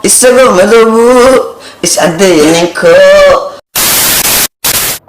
isagoo madoobu is-caddeeyaninko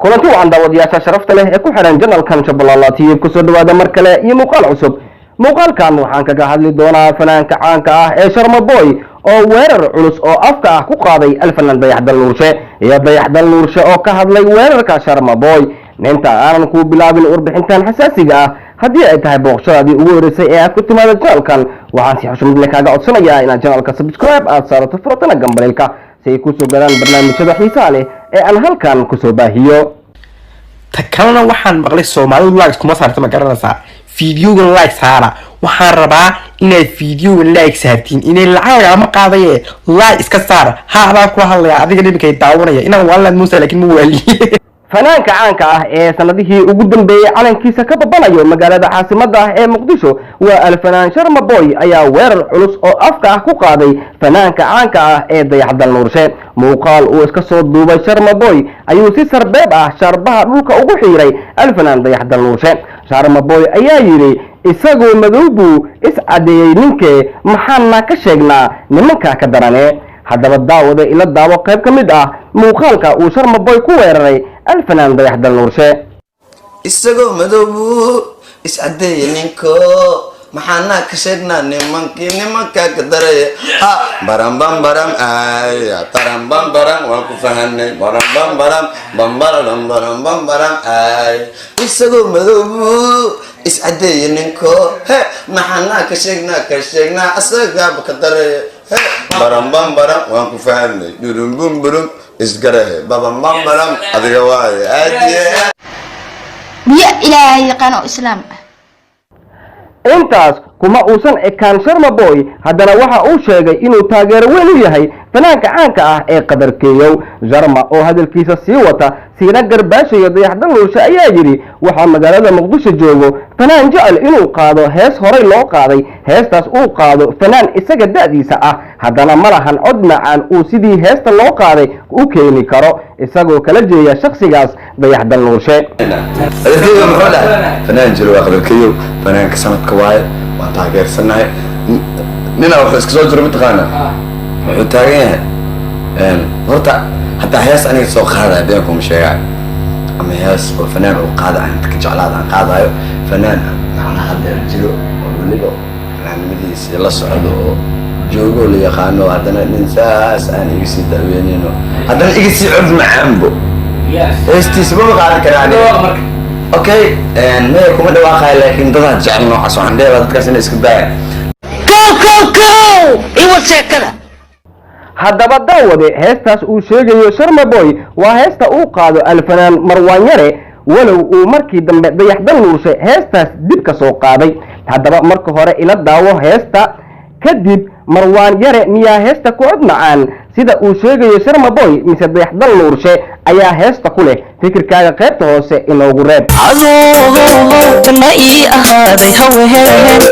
kulanti wacan daawadayaasha sharafta leh ee ku xiran janalkan Shabeellaha TV kusoo dhawaada mar kale iyo muuqaal cusub. muuqaalkan waxaan kaga hadli doonaa fanaanka caanka ah ee Sharma Boy oo weerar culus oo afka ah ku qaaday alfanaan Dayaxdal Nuurshe iyo Dayaxdal Nuurshe oo ka hadlay weerarka Sharma Boy. inta aanan ku bilaabin warbixintan xasaasiga ah haddii ay tahay booqashadii ugu horeysay ee aad ku timaado janalkan waxaan si xushmad leh kaaga codsanayaa inaad janalka subscribe aad saarato furtana gambaleelka si ay kusoo galaan barnaamijyada xiisaha leh ee aan halkan kusoo baahiyo. takalana waxaan maqlay Soomaalidu likes kuma saarto ma garanaysaa fiidiyoga like saara waxaan rabaa inaad fiidiyoga like saartiin inay lacag ama qaadaye like iska saar haabaa ku hadlaya adiga ninkay daawanaya inaan walaal muusa laakiin ma wali fanaanka caanka ah ee sanadihii ugu dambeeyay calankiisa ka babanayo magaalada caasimadda ah ee Muqdisho waa alfanaan Sharma Boy ayaa weerar culus oo afka ah ku qaaday fanaanka caanka ah ee Dayaxdal Nuurshe. muuqaal uu iska soo duubay Sharma Boy ayuu si sarbeeb ah sharbaha dhulka ugu xiiray alfanaan Dayaxdal Nuurshe. Sharma Boy ayaa yiri isagoo madoobu is-cadeeyay ninkee maxaana ka sheegnaa nimanka ka darane. haddaba daawada ila daawo qayb ka mid ah muuqaalka uu Sharma Boy ku weeraray alfanaan Dayaxdal Nuurshe. isagoo madoobu is-caddeeyaninko maxaana ka sheegnaa nimanka ka daraya ha baram bam baram ay taram bam baram waan ku fahanay baram bam baram bambaram baram bam baram ay isagoo madoobu is-caddeeyaninko he maxaana ka sheegnaa asaga ka daraya he baram bam baram waan ku fahanay durum bum burum isgarahe babam bam baram adiga waaye aadiye biya ilaahay yaqaan oo islaam ah. intaas kuma uusan ekaan Sharma Boy haddana waxa uu sheegay inuu taageero weyn u yahay fanaanka caanka ah ee qadarkeeyow. Sharma oo hadalkiisa sii wata siina garbaashayo Dayaxdal Nuurshe ayaa yiri waxa magaalada Muqdisho joogo fanaan jecel inuu qaado hees horey loo qaaday heestaas uu qaado fanaan isaga da'diisa ah haddana malahan cod macaan uu sidii heesta loo qaaday u keeni karo isagoo kala jeeya shakhsigaas Dayaxdal Nuurshe. fanaan jiro waa qadarkeeyow fanaanka sanadka waaye waan taageersanahay nina wuxuu iska soo jiro mataqaana wuxuu taagan yahay horta hataa hees aniga soo qaadaya beenkuma sheegaa ama hees oo fanaan uu qaada aan ka jeclaada aan qaadayo fanaan macnaha hadda jiro oo weliba fanaanimadiisa la socdo oo joogo la yaqaano haddana nin saas aan iga sii daaweynayno haddana iga sii cod macaanbo heestiisa ma qaadi karaan okay maya kuma dhawaaqayo laakiin dadaa jecel noocaas waxaan dheeraa dadkaas inay iska daaya iwa sheekada haddaba daawade heestaas uu sheegayo Sharma Boy waa heesta uu qaado alfanaan Marwaan Yare walow uu markii dambe Dayaxdal Nuurshe heestaas dib ka soo qaaday. haddaba marka hore ila daawo heesta kadib Marwaan Yare miyaa heesta ku cod macaan sida uu sheegayo Sharma Boy mise Dayaxdal Nuurshe ayaa heesta ku leh fikirkaaga qaybta hoose inoogu reeb. adoogoodna ii ahaaday haween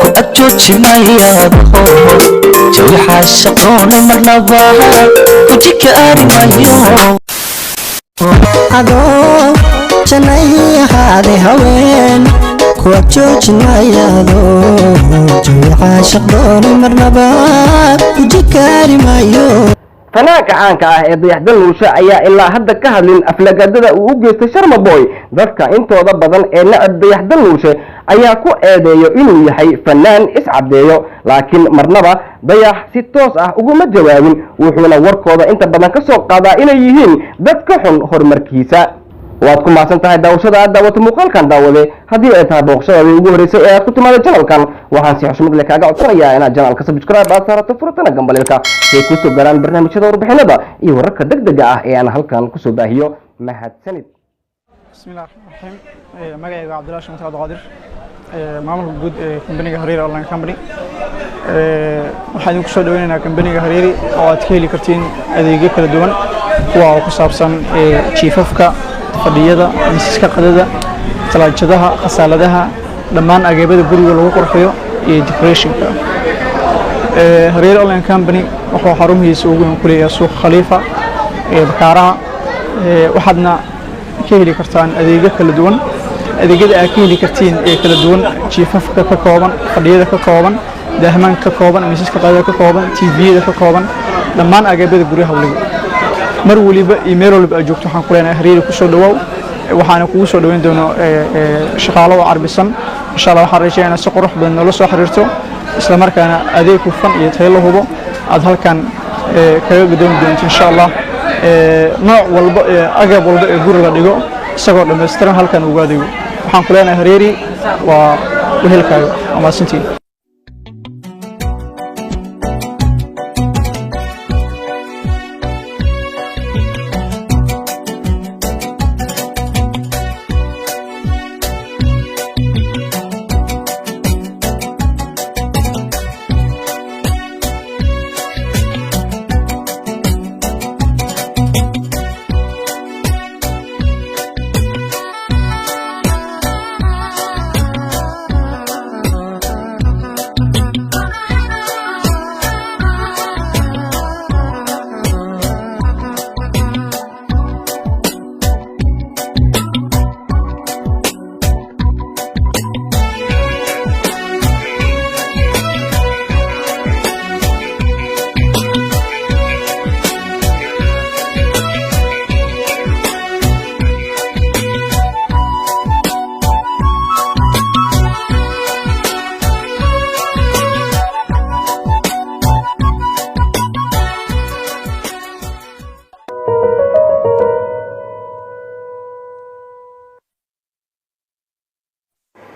ku agjoojinayaado jawi xaashaqoona marnaba ku jikaari maayo adoo jana ii ahaaday haween ku agjoojinayaado jawi xaashaqoona marnaba ku jikaari maayo. fanaanka caanka ah ee Dayaxdal Nuurshe ayaa ilaa hadda ka hadlin aflagaadada uu u geystay Sharma Boy. dadka intooda badan ee nacab Dayaxdal Nuurshe ayaa ku eedeeyo inuu yahay fanaan is-cadeeyo laakiin marnaba Dayax si toos ah uguma jawaabin wuxuuna warkooda inta badan ka soo qaadaa inay yihiin dad ka xun horumarkiisa. waad ku maasan tahay daawashada aad daawato muuqaalkan daawade haddii ay tahay booqashadii ugu horeysay ee aad ku timaado janalkan waxaan si xushmad leh kaaga codsanayaa inaad janalka subscribe aad saarato furtana gambaleelka si ay kusoo galaan barnaamijyada warbixinada iyo wararka degdega ah ee aan halkan kusoo baahiyo. mahadsanid. bismillaah raxmaan raxiim magacayga Cabdulaahi Sheekh Qaadir maamulka guud ee company-ga Hareeri Online Company waxaan ku soo dhaweynaynaa company-ga Hareeri oo aad ka heli kartiin adeegyo kala duwan kuwa ku saabsan chiefafka fadhiyada miisaska qadada talaajadaha khasaaladaha dhammaan ageebada guriga lagu qurxiyo iyo decorationka. Hareeri Online Company wuxuu xarumihiisa ugu weyn ku leeyahay suuq Khalifa ee Bakaaraha waxaadna ka heli kartaan adeegyo kala duwan adeegyada aad ka heli kartiin ee kala duwan jiifafka ka kooban fadhiyada ka kooban daahman ka kooban miisaska qadada ka kooban tvda ka kooban dhammaan agabyada guryaha waliba mar waliba email waliba aad joogto waxaan ku leenahay Hareeri ku soo dhawow waxaana kugu soo dhaweyn doono shaqaalo carbisan insha Allah waxaan rajaynayaa si qurux badan nolol soo xiriirto isla markaana adeeg hufan iyo tayo la hubo aad halkan kaga guddoon doonto insha Allah nooc walba agab walba ee guriga dhigo isagoo dhameystiran halkan ugu adeego waxaan ku leenahay Hareeri waa wehelkaaga ama sintii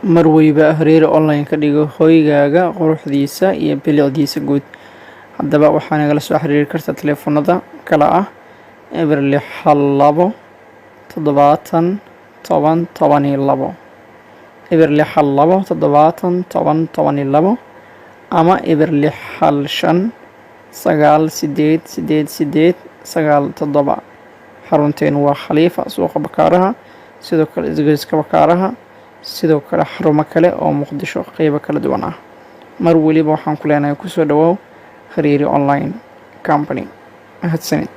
marwayba Hareeri online ka dhigo hoygaaga quruxdiisa iyo bilicdiisa guud haddaba waxaa nagala soo xiriiri kartaa telefoonada kala ah eber 62 70 10 12 eber 62 70 10 12 ama eber 65 988 97 xarunteenu waa Khalifa suuqa Bakaaraha sidoo kale isgoyska Bakaaraha sidoo kale xarumo kale oo Muqdisho qaybo kala duwan ah mar waliba waxaan ku leenahay ku soo dhawow Hareeri online company mahadsanid